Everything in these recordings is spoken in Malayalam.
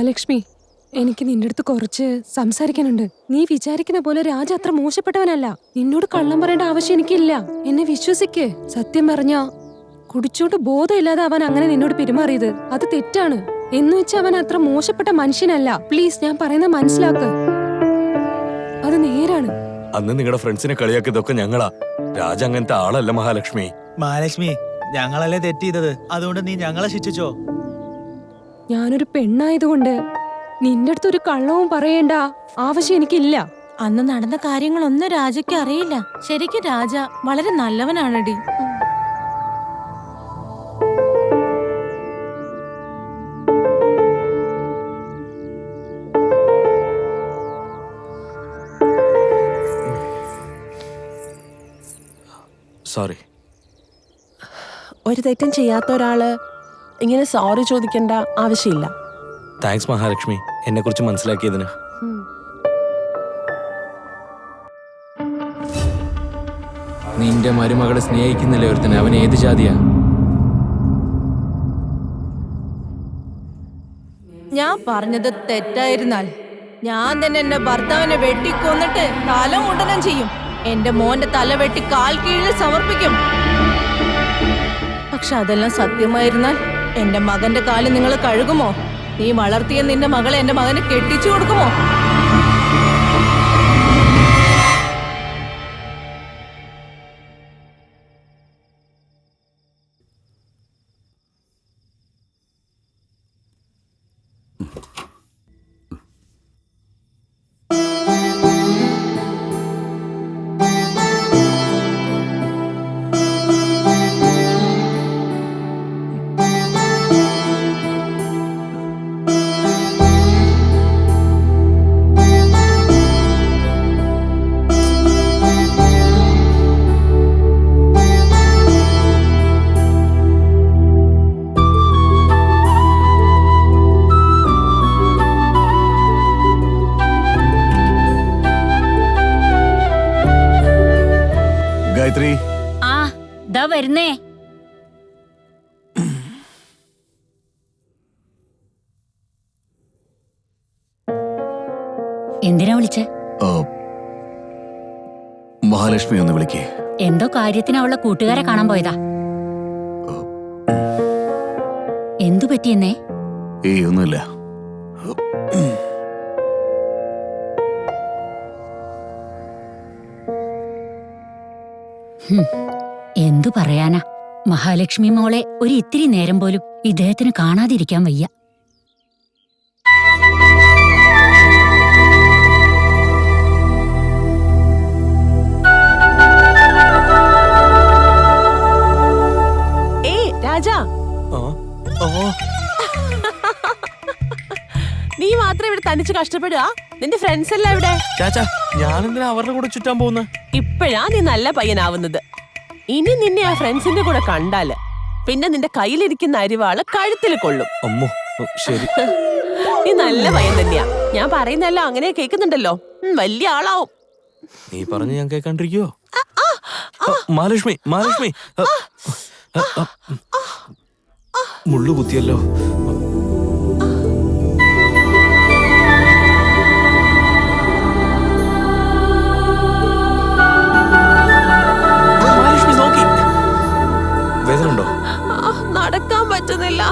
മഹാലക്ഷ്മി, എനിക്ക് നിന്റെ അടുത്ത് കുറച്ച് സംസാരിക്കാനുണ്ട്. നീ വിചാരിക്കുന്ന പോലെ രാജ അത്ര മോശപ്പെട്ടവനല്ല. നിന്നോട് കള്ളം പറയേണ്ട ആവശ്യം എനിക്കില്ല. എന്നെ വിശ്വസിക്ക്. സത്യം പറഞ്ഞ കുടിച്ചോണ്ട് ബോധമില്ലാതെ അവൻ അങ്ങനെ നിന്നോട് പെരുമാറിയത് അത് തെറ്റാണ്. എന്ന് വെച്ച് അവൻ അത്ര മോശപ്പെട്ട മനുഷ്യനല്ല. പ്ലീസ്, ഞാൻ പറയുന്നത് മനസ്സിലാക്ക്. അത് നേരാണ്. അന്ന് നിങ്ങളുടെ ഫ്രണ്ട്സിനെ കളിയാക്കിയതൊക്കെ ഞങ്ങളാ. രാജ അങ്ങനത്തെ ആളല്ല മഹാലക്ഷ്മി. മഹാലക്ഷ്മി, ഞങ്ങളല്ലേ തെറ്റ് ചെയ്തത്. അതുകൊണ്ട് നീ ഞങ്ങളെ ശിക്ഷിച്ചോ? ഞാനൊരു പെണ്ണായതുകൊണ്ട് നിന്റെ അടുത്ത് ഒരു കള്ളവും പറയേണ്ട ആവശ്യം എനിക്കില്ല. അന്ന് നടന്ന കാര്യങ്ങളൊന്നും രാജയ്ക്ക് അറിയില്ല. ശരിക്കും രാജ വളരെ നല്ലവനാണടി. സോറി. ഒരു തെറ്റും ചെയ്യാത്ത ഒരാള് ഇങ്ങനെ സോറി ചോദിക്കേണ്ട ആവശ്യമില്ല. താങ്ക്സ് മഹാലക്ഷ്മി, എന്നെ കുറിച്ച് മനസ്സിലാക്കിയതിന്. നിന്റെ മരുമകളെ സ്നേഹിക്കുന്നില്ല ഒരുത്തന്. അവൻ ഏത് ജാതിയാ? ഞാൻ പറഞ്ഞത് തെറ്റായിരുന്നാൽ ഞാൻ തന്നെ എന്റെ ഭർത്താവിനെ വെട്ടിക്കൊന്നിട്ട് തല മുണ്ടനം ചെയ്യും. എന്റെ മോന്റെ തല വെട്ടി കാൽ കീഴിൽ സമർപ്പിക്കും. പക്ഷെ അതെല്ലാം സത്യമായിരുന്നാൽ എന്റെ മകന്റെ കാല് നിങ്ങൾ കഴുകുമോ? നീ വളർത്തിയ നിന്റെ മകളെ എന്റെ മകന് കെട്ടിച്ചു കൊടുക്കുമോ? ഗായത്രി. ആ ദാ വരുന്നേ. എന്തിനാ വിളിച്ചേ? മഹാലക്ഷ്മി ഒന്ന് വിളിക്കേ. എന്തോ കാര്യത്തിന് അവളുടെ കൂട്ടുകാരെ കാണാൻ പോയതാ. എന്തു പറ്റിയെന്നേ? ഏയ് ഒന്നുമില്ല. എന്തു പറയാനാ, മഹാലക്ഷ്മി മോളെ ഒരു ഇത്തിരി നേരം പോലും ഇദ്ദേഹത്തിന് കാണാതിരിക്കാൻ വയ്യ. രാജാ, നീ മാത്രം ഇവിടെ തനിച്ച് കഷ്ടപ്പെടുക. നിന്റെ ഫ്രണ്ട്സ് എല്ലാം ഇവിടെ. ചാച്ചാ, ഞാനെന്തിനാ അവരുടെ കൂടെ ചുറ്റാൻ പോകുന്നത്? ഇപ്പോഴാ നീ നല്ല പയ്യനാവുന്നത്. ഇനി നിന്നെ ആ ഫ്രണ്ട്സിന്റെ കൂടെ കണ്ടാല് പിന്നെ നിന്റെ കയ്യിലിരിക്കുന്ന അരിവാള് കഴുത്തിൽ കൊള്ളും. അമ്മോ, ശരി. നീ നല്ല പയ്യൻ തന്നെയാ. ഞാൻ പറയുന്നല്ലോ അങ്ങനെ കേൾക്കുന്നുണ്ടല്ലോ. വലിയ ആളാവും. നീ പറഞ്ഞു ഞാൻ കേൾക്കാണ്ടിരിക്കുവോ? മഹാലക്ഷ്മി, മഹാലക്ഷ്മി, മുള്ളു കുത്തിയല്ലോ. മഹാലക്ഷ്മി നോക്കി. വേദന ഉണ്ടോ? നടക്കാൻ പറ്റുന്നില്ല.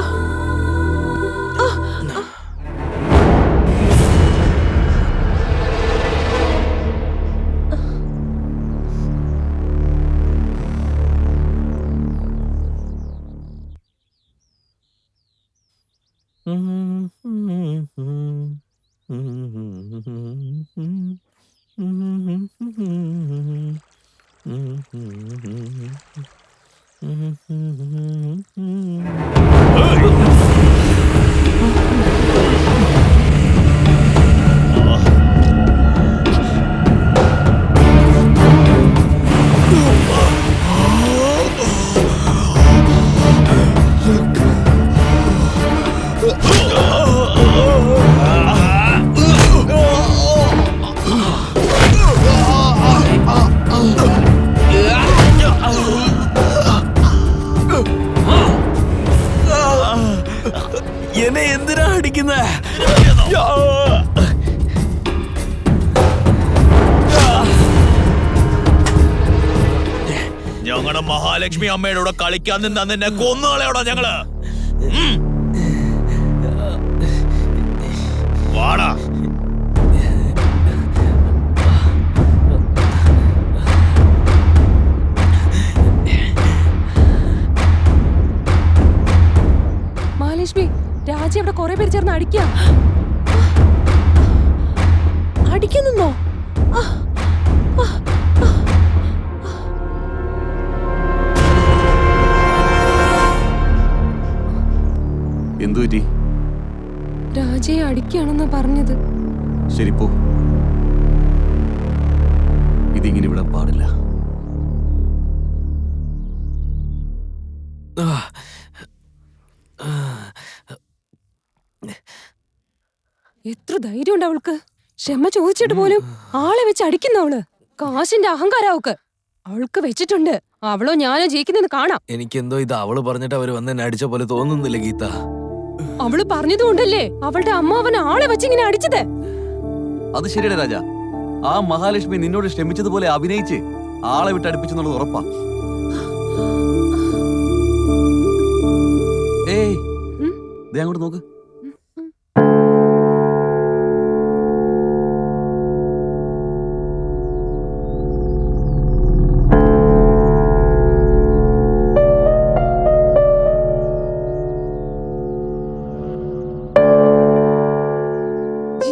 ഞങ്ങളുടെ മഹാലക്ഷ്മി അമ്മയുടെ കൂടെ കളിക്കാൻ നിന്നാ നിന്നെ കൊന്നുകളയോടാ ഞങ്ങള്. വാടാ. മഹാലക്ഷ്മി, രാജ അവിടെ കുറെ പേര് ചേർന്ന് അടിക്കുക. അടിക്കുന്നുണ്ടോ? എന്തു പറ്റി? രാജയെ അടിക്കുകയാണെന്നാ പറഞ്ഞത്. ശരി പോ, ഇതിങ്ങനെ വിടാൻ പാടില്ല. എത്ര ധൈര്യമുണ്ട് അവൾക്ക്! ക്ഷമ ചോദിച്ചിട്ട് പോലും ആളെ വെച്ച് അടിക്കുന്ന അവള്. കാശിന്റെ അഹങ്കാരം അവൾക്ക് വെച്ചിട്ടുണ്ട്. അവളോ ഞാനോ ജയിക്കുന്നെന്ന് കാണാം. എനിക്കെന്തോ ഇത് അവള് പറഞ്ഞിട്ട് അവര് വന്ന് എന്നെ അടിച്ച പോലെ തോന്നുന്നില്ല ഗീത. അവള് പറഞ്ഞതുകൊണ്ടല്ലേ അവളുടെ അമ്മാവൻ ആളെ വെച്ച് ഇങ്ങനെ അടിച്ചത്. അത് ശരിയല്ലേ രാജ, ആ മഹാലക്ഷ്മി നിന്നോട് ക്ഷമിച്ചതുപോലെ അഭിനയിച്ച് ആളെ വിട്ട് അടുപ്പിച്ചെന്നുള്ളത് ഉറപ്പാ. ഏയ് ദേ അങ്ങോട്ട് നോക്ക്.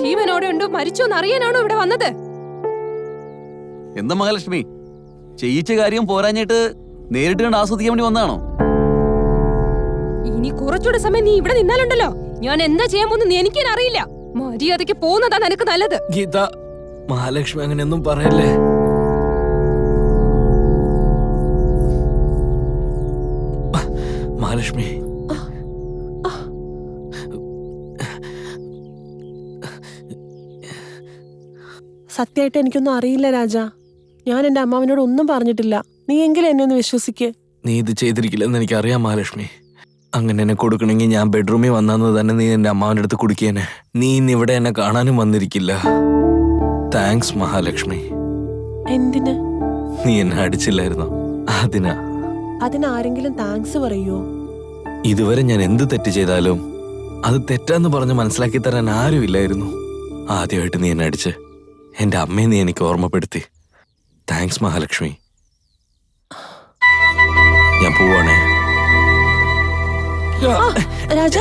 ജീവനോടെ ഉണ്ടോ മരിച്ചോന്ന് അറിയാനാണോ ഇവിടെ വന്നത്? എന്താ മഹാലക്ഷ്മി, ചെയ്യിച്ച കാര്യം പോരാഞ്ഞിട്ട് നേരിട്ട് കണ്ട് ആസ്വദിക്കാൻ വേണ്ടി വന്നതാണോ? ഇനി കുറച്ചുകൂടെ സമയം നീ ഇവിടെ നിന്നാലുണ്ടല്ലോ, ഞാൻ എന്താ ചെയ്യാൻ പോകുന്ന എനിക്ക് അറിയില്ല. മര്യാദയ്ക്ക് പോകുന്നതാ നിനക്ക് നല്ലത്. ഗീത, മഹാലക്ഷ്മി അങ്ങനെയൊന്നും പറയല്ലേ. മഹാലക്ഷ്മി, സത്യമായിട്ട് എനിക്കൊന്നും അറിയില്ല രാജ. ഞാൻ എന്റെ അമ്മാവനോട് ഒന്നും പറഞ്ഞിട്ടില്ല. നീ എങ്കിലും എന്നെ ഒന്ന് വിശ്വസിക്ക്. നീ ഇത് ചെയ്തിരിക്കില്ലെന്ന് എനിക്കറിയാം മഹാലക്ഷ്മി. അങ്ങനെ എന്നെ കൊടുക്കണമെങ്കിൽ ഞാൻ ബെഡ്റൂമിൽ വന്നു തന്നെ നീ എന്റെ അമ്മാവന്റെ അടുത്ത് കുടിക്കേനെ. നീ ഇന്ന് ഇവിടെ എന്നെ കാണാനും വന്നിരിക്കില്ല. താങ്ക്സ് മഹാലക്ഷ്മി. എന്തിന്? നീ എന്നെ അടിച്ചില്ലായിരുന്നോ? അതിനാ. അതിനാരെങ്കിലും താങ്ക്സ് പറയോ? ഇതുവരെ ഞാൻ എന്ത് തെറ്റ് ചെയ്താലും അത് തെറ്റാന്ന് പറഞ്ഞ് മനസ്സിലാക്കി തരാൻ ആരുമില്ലായിരുന്നു. ആദ്യമായിട്ട് നീ എന്നെ അടിച്ച് എന്റെ അമ്മയെ നീ എനിക്ക് ഓർമ്മപ്പെടുത്തി. താങ്ക്സ് മഹാലക്ഷ്മി. ഞാൻ പോവാണേ. രാജ